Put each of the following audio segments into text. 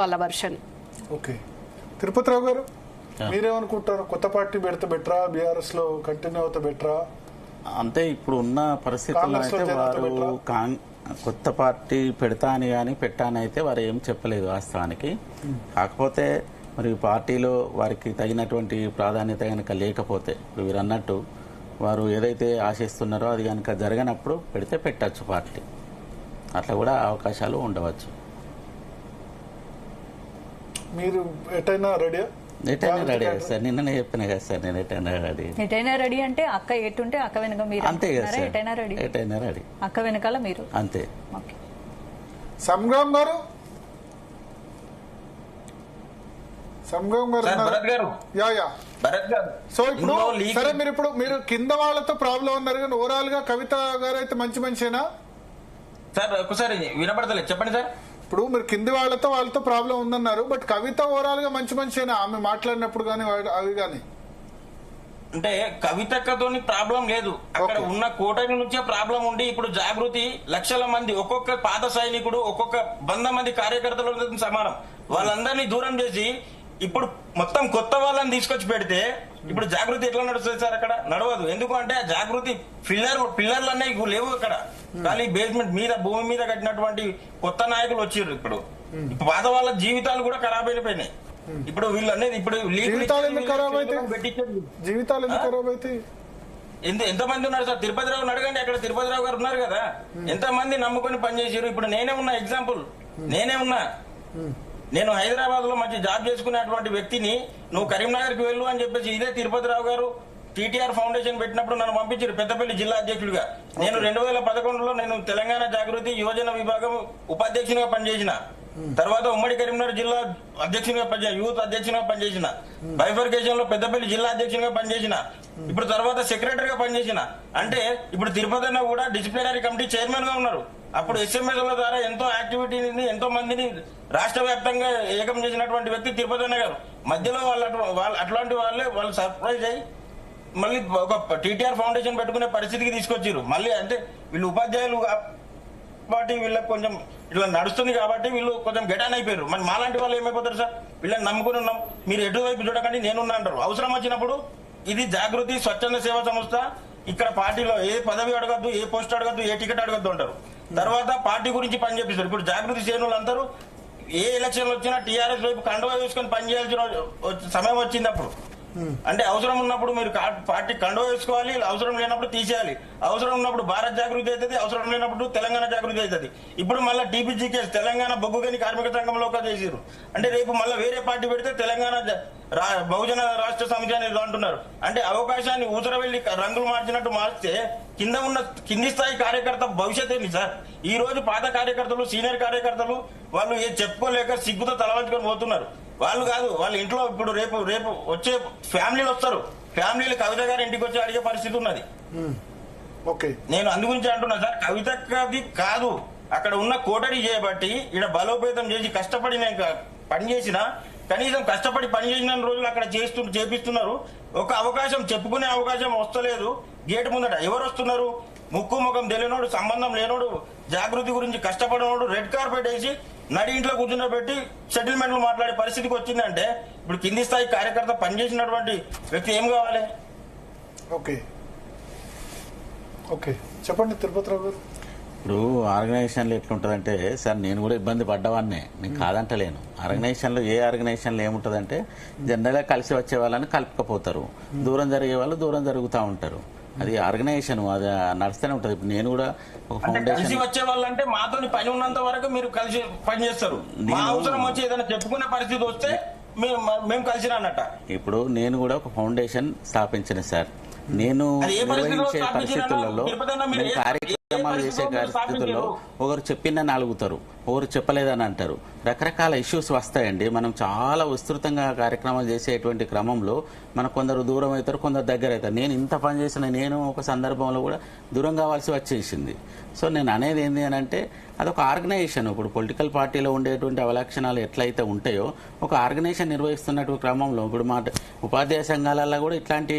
వాళ్ళ version. Okay, Tirupathirao గారు మీరేమనుకుంటారు? కొత్త పార్టీ పెడితే బెటరా, బీఆర్ఎస్ లో కంటిన్యూ అవుతా బెటరా? అంటే ఇప్పుడు ఉన్న పరిస్థితుల్లో అయితే వారు కొత్త పార్టీ పెడతా అని కానీ పెట్టా అని అయితే వారు ఏం చెప్పలేదు వాస్తవానికి. కాకపోతే మరి పార్టీలో వారికి తగినటువంటి ప్రాధాన్యత కనుక లేకపోతే ఇప్పుడు మీరు అన్నట్టు వారు ఏదైతే ఆశిస్తున్నారో అది కనుక జరగనప్పుడు పెడితే పెట్టచ్చు పార్టీ, అట్లా కూడా అవకాశాలు ఉండవచ్చు. మీరు ఎటైనా రెడీ? ఎటైనా రెడీ సార్, నిన్ననే చెప్పిన కదా సార్, నేను ఎటైనా రెడీ అంటే అక్క ఎటుంటే అక్క వెనక మీరు అంతే కదా సార్, ఎటైనా రెడీ అక్క వెనకాల మీరు అంతే. సంగ్రామ్ గారు, సంగ్రామ్ గారు సో ఇప్పుడు సరే, మీరు కింద వాళ్ళతో ప్రాబ్లం ఉన్నారు కానీ ఓవరాల్ గా కవిత గారు అయితే మంచి మనిషేనా సార్? ఒకసారి వినపడతలేదు, చెప్పండి సార్. ఇప్పుడు మీరు కింది వాళ్ళతో ప్రాబ్లం ఉందన్నారు, బట్ కవిత ఓవరాల్ గా మంచి మనిషేనా ఆమె మాట్లాడినప్పుడు కానీ అవి కానీ? అంటే కవితక్కతోని ప్రాబ్లం లేదు, అక్కడ ఉన్న కోటరి నుంచే ప్రాబ్లం ఉండి ఇప్పుడు జాగృతి లక్షల మంది, ఒక్కొక్క పాత సైనికుడు, ఒక్కొక్క 100 మంది కార్యకర్తలు సమానం, వాళ్ళందరినీ దూరం చేసి ఇప్పుడు మొత్తం కొత్త వాళ్ళని తీసుకొచ్చి పెడితే ఇప్పుడు జాగృతి ఎట్లా నడుస్తుంది సార్? అక్కడ నడవదు. ఎందుకు అంటే జాగృతి పిల్లర్లు అనేవి లేవు అక్కడ, ఖాళీ బేస్మెంట్ మీద భూమి మీద కట్టినటువంటి కొత్త నాయకులు వచ్చారు. ఇప్పుడు పాత వాళ్ళ జీవితాలు కూడా ఖరాబ్ అయిపోయినాయి. ఇప్పుడు వీళ్ళు అనేది ఇప్పుడు జీవితాలు ఎందుకు ఖరాబ్ అయితే ఎంతమంది ఉన్నారు సార్? తిరుపతిరావు అడగండి, అక్కడ తిరుపతిరావు గారు ఉన్నారు కదా, ఎంతమంది నమ్ముకొని పనిచేసారు. ఇప్పుడు నేనే ఉన్నా, ఎగ్జాంపుల్ నేనే ఉన్నా. నేను హైదరాబాద్ లో మంచి జాబ్ చేసుకునేటువంటి వ్యక్తిని నువ్వు కరీంనగర్ కి వెళ్ళు అని చెప్పేసి ఇదే తిరుపతిరావు గారు టీటీఆర్ ఫౌండేషన్ పెట్టినప్పుడు నన్ను పంపించారు పెద్దపల్లి జిల్లా అధ్యక్షుడిగా. నేను 2011లో నేను తెలంగాణ జాగృతి యువజన విభాగం ఉపాధ్యక్షునిగా పనిచేసిన, తర్వాత ఉమ్మడి కరీంనగర్ జిల్లా అధ్యక్షునిగా పనిచేసిన, యూత్ అధ్యక్షునిగా పనిచేసిన, బైఫర్కేషన్ లో పెద్దపల్లి జిల్లా అధ్యక్షునిగా పనిచేసిన, ఇప్పుడు తర్వాత సెక్రటరీగా పనిచేసిన. అంటే ఇప్పుడు తిరుపతి కూడా డిసిప్లినరీ కమిటీ చైర్మన్ గా ఉన్నారు. అప్పుడు ఎస్ఎంఎస్ల ద్వారా ఎంతో యాక్టివిటీని, ఎంతో మందిని రాష్ట్ర వ్యాప్తంగా ఏకం చేసినటువంటి వ్యక్తి తిరుపతి గారు. మధ్యలో వాళ్ళు అట్లాంటి వాళ్ళు సర్ప్రైజ్ అయ్యి మళ్ళీ ఒక టీటీఆర్ ఫౌండేషన్ పెట్టుకునే పరిస్థితికి తీసుకొచ్చారు. మళ్ళీ అంటే వీళ్ళు ఉపాధ్యాయులు కాబట్టి వీళ్ళకి కొంచెం ఇట్లా నడుస్తుంది కాబట్టి వీళ్ళు కొంచెం గెటాన్ అయిపోయారు. మరి మాలాంటి వాళ్ళు ఏమైపోతారు సార్? వీళ్ళని నమ్ముకుని ఉన్నాం, మీరు ఎటువైపు చూడకండి నేనున్నా అంటారు. అవసరం వచ్చినప్పుడు ఇది జాగృతి స్వచ్ఛంద సేవా సంస్థ, ఇక్కడ పార్టీలో ఏ పదవి అడగద్దు, ఏ పోస్ట్ అడగద్దు, ఏ టికెట్ అడగద్దు అంటారు. తర్వాత పార్టీ గురించి పని చేపిస్తారు. ఇప్పుడు జాగృతి శ్రేణులు అందరూ ఏ ఎలక్షన్లు వచ్చినా టీఆర్ఎస్ వైపు కండువా వేసుకొని పనిచేయాల్సిన సమయం వచ్చింది. అప్పుడు అంటే అవసరం ఉన్నప్పుడు మీరు పార్టీ కండువా వేసుకోవాలి, అవసరం లేనప్పుడు తీసేయాలి. అవసరం ఉన్నప్పుడు భారత్ జాగృతి అవుతుంది, అవసరం లేనప్పుడు తెలంగాణ జాగృతి అవుతుంది. ఇప్పుడు మళ్ళీ టీపీజీ కేసు తెలంగాణ బొగ్గుగని కార్మిక సంఘంలో చేసారు. అంటే రేపు మళ్ళీ వేరే పార్టీ పెడితే తెలంగాణ బహుజన రాష్ట్ర సమితి అనేది అంటున్నారు. అంటే అవకాశాన్ని ఊసరవెళ్లి రంగులు మార్చినట్టు మార్చితే కింది స్థాయి కార్యకర్త భవిష్యత్ ఏంటి సార్? ఈ రోజు పాత కార్యకర్తలు, సీనియర్ కార్యకర్తలు వాళ్ళు చెప్పుకోలేక సిగ్గుతో తలవంచుకొని పోతున్నారు. వాళ్ళు కాదు, వాళ్ళ ఇంట్లో ఇప్పుడు రేపు వచ్చే ఫ్యామిలీలు వస్తారు, ఫ్యామిలీలు కవిత గారి ఇంటికి వచ్చి అడిగే పరిస్థితి ఉన్నది. నేను అందుగురించి అంటున్నా సార్, కవితది కాదు, అక్కడ ఉన్న కోటరీ చేయబట్టి ఇక్కడ బలోపేతం చేసి కష్టపడి నేను పనిచేసిన, కనీసం కష్టపడి పనిచేసిన రోజులు అక్కడ చేపిస్తున్నారు. ఒక అవకాశం చెప్పుకునే అవకాశం వస్తలేదు. గేటు ముందట ఎవరు వస్తున్నారు? ముక్కు ముఖం తెలియనోడు, సంబంధం లేనోడు, జాగృతి గురించి కష్టపడినోడు రెడ్ కార్పెట్ వేసి నడి ఇంట్లో కూర్చుండబెట్టి సెటిల్మెంట్లు మాట్లాడే పరిస్థితికి వచ్చిందంటే ఇప్పుడు కింది స్థాయి కార్యకర్త పనిచేసినటువంటి వ్యక్తి ఏం కావాలి? ఓకే చెప్పండి తిరుపతిరావు గారు. ఇప్పుడు ఆర్గనైజేషన్లో ఎట్లుంటుందంటే సార్, నేను కూడా ఇబ్బంది పడ్డవాన్నే, నేను కాదంటలేను. ఆర్గనైజేషన్లో ఏ ఆర్గనైజేషన్లో ఏముంటుందంటే జనరల్గా కలిసి వచ్చే వాళ్ళని కలుపుకపోతారు, దూరం జరిగే వాళ్ళు దూరం జరుగుతూ ఉంటారు. అది ఆర్గనైజేషన్, అది నడుస్తూనే ఉంటుంది. ఇప్పుడు నేను కూడా ఒక ఫౌండేషన్ వచ్చే వాళ్ళంటే మాతో పని ఉన్నంత వరకు మీరు కలిసి పని చేస్తారు, అవసరం వచ్చి ఏదైనా చెప్పుకునే పరిస్థితి వస్తే మేము కలిసి అన్నట్ట. ఇప్పుడు నేను కూడా ఒక ఫౌండేషన్ స్థాపించిన సార్, నేను నిర్వహించే పరిస్థితులలో, కార్యక్రమాలు చేసే పరిస్థితుల్లో ఒకరు చెప్పినని అడుగుతారు, ఒకరు చెప్పలేదని అంటారు. రకరకాల ఇష్యూస్ వస్తాయండి. మనం చాలా విస్తృతంగా కార్యక్రమాలు చేసేటువంటి క్రమంలో మనకు కొందరు దూరం అవుతారు, కొందరు దగ్గర అవుతారు. నేను ఇంత పని చేసిన నేను ఒక సందర్భంలో కూడా దూరం కావాల్సి వచ్చేసింది. సో నేను అనేది ఏంటి అని అంటే అదొక ఆర్గనైజేషన్. ఇప్పుడు పొలిటికల్ పార్టీలో ఉండేటువంటి అవలక్షణాలు ఎట్లయితే ఉంటాయో ఒక ఆర్గనైజేషన్ నిర్వహిస్తున్నటువంటి క్రమంలో ఇప్పుడు మా ఉపాధ్యాయ సంఘాలలో కూడా ఇట్లాంటి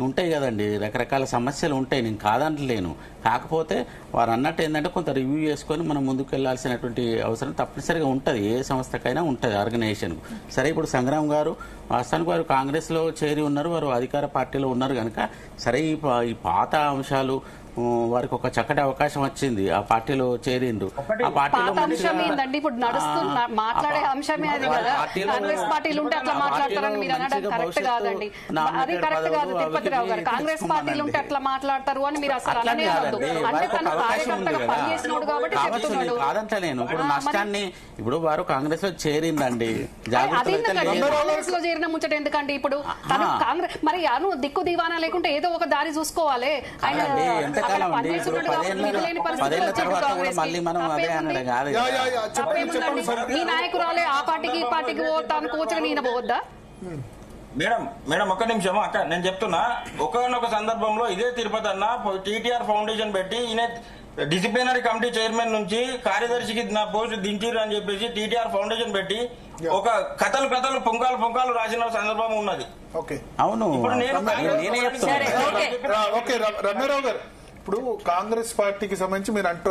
ఉంటాయి కదండి, రకరకాల సమస్యలు ఉంటాయి, నేను కాదంటలేను. కాకపోతే వారు అన్నట్టు ఏంటంటే కొంత రివ్యూ చేసుకొని మనం ముందుకు వెళ్లాల్సినటువంటి అవసరం తప్పనిసరిగా ఉంటుంది, ఏ సంస్థకైనా ఉంటుంది ఆర్గనైజేషన్. సరే ఇప్పుడు సంగ్రామ్ గారు వాస్తవానికి వారు కాంగ్రెస్ లో చేరి ఉన్నారు, వారు అధికార పార్టీలో ఉన్నారు కనుక సరే ఈ పాత అంశాలు వారికి ఒక చక్కటి అవకాశం వచ్చింది, ఆ పార్టీలో చేరిండ్రు. ఆ పార్టీలో అంశం ఏంటంటే ఇప్పుడు నడుస్తున్న మాట్లాడే అంశమే అది కదా. కాంగ్రెస్ పార్టీలు ఉంటే అట్లా మాట్లాడతారని మీరు అనడం కరెక్ట్ కాదండి, అది కరెక్ట్ కాదు తిరుపతిరావు గారు. కాంగ్రెస్ పార్టీలు ఉంటే అట్లా మాట్లాడతారు అని మీరు అసలు అననే వద్దు. అంటే తను కార్యకర్తగా పనిచేసినాడు కాబట్టి చెప్తున్నాడు. కాదంటలేను, ఇప్పుడు నష్టాన్ని ఇప్పుడు వారు కాంగ్రెస్ లో చేరిందండి, కాంగ్రెస్ లో చేరిన ముచ్చట ఎందుకండి? ఇప్పుడు తను కాంగ్రెస్ మరి అను దిక్కు దివానా లేకుంటే ఏదో ఒక దారి చూసుకోవాలి. ఆయన మీ నాయకురాలే ఆ పార్టీకి ఈ పార్టీకి పోతాను కోచగా నేను పోవద్దా? మేడం ఒక్క నిమిషం అక్క, నేను చెప్తున్నా. ఒకనొక సందర్భంలో ఇదే తిరుపతి అన్న టీటీఆర్ ఫౌండేషన్ పెట్టి ఈయన డిసిప్లినరీ కమిటీ చైర్మన్ నుంచి కార్యదర్శికి నా పోస్ట్ దించిరు అని చెప్పేసి టీటీఆర్ ఫౌండేషన్ పెట్టి ఒక కథలు పుంకాలు రాసిన సందర్భం ఉన్నది. అవును, రమణారావు గారు ఇప్పుడు కాంగ్రెస్ పార్టీకి సంబంధించి మీరు అంటారు